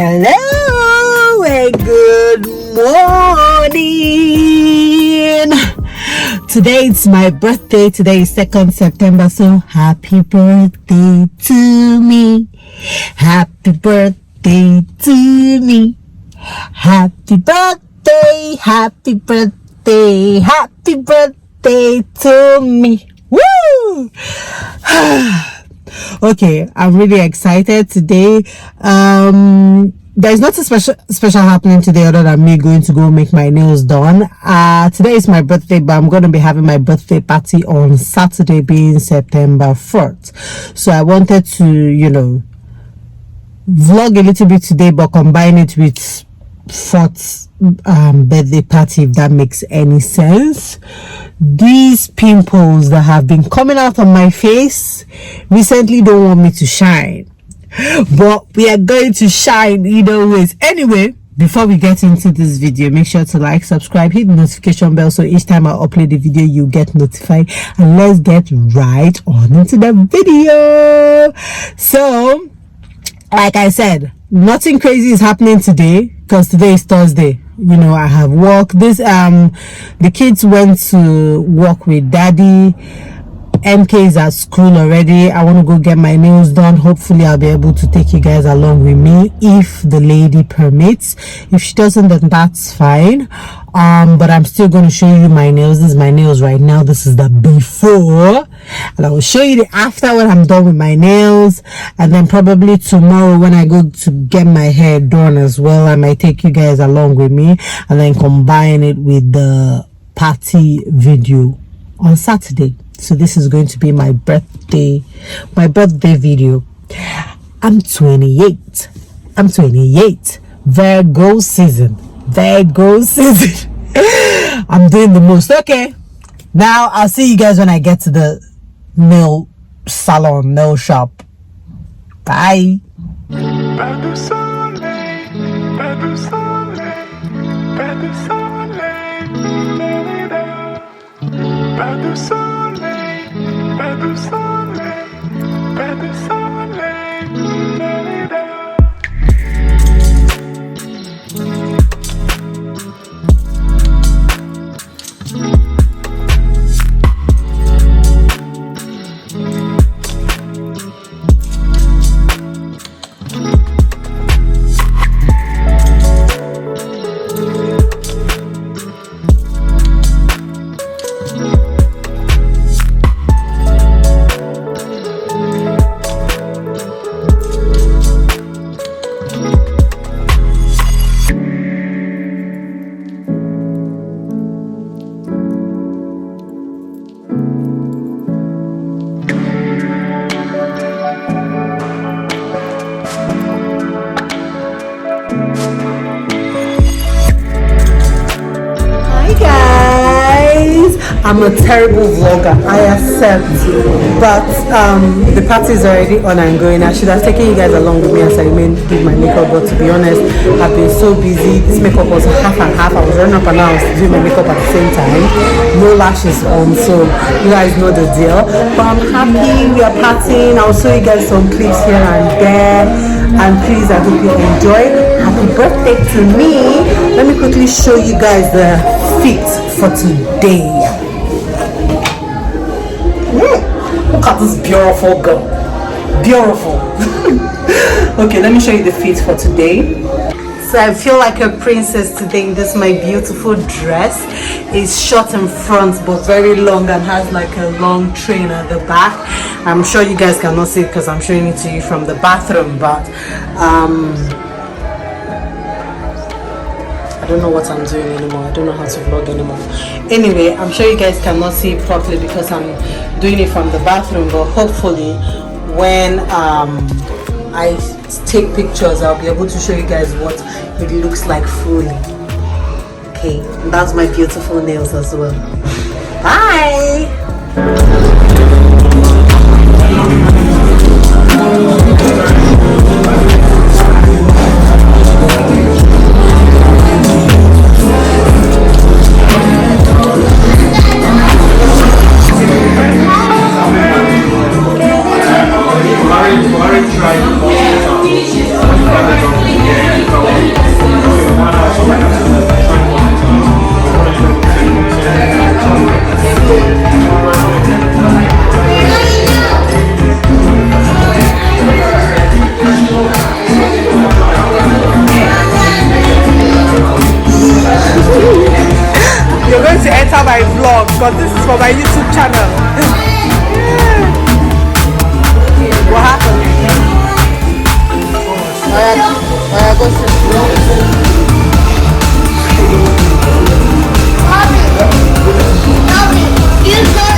Hello and good morning. Today it's my birthday. Today is 2nd September. So happy birthday to me. Happy birthday to me. Happy birthday. Happy birthday. Happy birthday to me. Woo! Okay, I'm really excited today. There's nothing special happening today other than me going to go make my nails done. Today is my birthday, but I'm going to be having my birthday party on Saturday, being September 4th. So I wanted to, vlog a little bit today, but combine it with 4th birthday party, if that makes any sense. These pimples that have been coming out on my face recently don't want me to shine, but we are going to shine either ways. Anyway, before we get into this video, make sure to like, subscribe, hit the notification bell so each time I upload a video you get notified, and let's get right on into the video. So like I said, nothing crazy is happening today because today is Thursday. I have work. The kids went to work with daddy. MK is at school already. I want to go get my nails done. Hopefully I'll be able to take you guys along with me if the lady permits. If she doesn't, then that's fine. But I'm still going to show you my nails. This is my nails right now. This is the before, and I will show you the after when I'm done with my nails. And then probably tomorrow when I go to get my hair done as well, I might take you guys along with me and then combine it with the party video on Saturday. So this is going to be my birthday video. I'm 28. Virgo season. I'm doing the most. Okay, now I'll see you guys when I get to the nail shop. Bye. I'm a terrible vlogger, I accept, but the party is already on and going. I should have taken you guys along with me as I did my makeup, but to be honest, I've been so busy. This makeup was half and half. I was running up and down doing my makeup at the same time, no lashes on, so you guys know the deal. But I'm happy, we are partying. I'll show you guys some clips here and there, and please, I hope you enjoy. Happy birthday to me. Let me quickly show you guys the fit for today. Look at this beautiful girl. Beautiful. Okay, let me show you the fit for today. So I feel like a princess today in this my beautiful dress. It's short in front but very long and has like a long train at the back. I'm sure you guys cannot see it because I'm showing it to you from the bathroom, but I don't know what I'm doing anymore. I don't know how to vlog anymore. Anyway, I'm sure you guys cannot see it properly because I'm doing it from the bathroom, but hopefully when I take pictures, I'll be able to show you guys what it looks like fully. Okay, that's my beautiful nails as well. Bye. Try channel. What happened? Go Mommy, you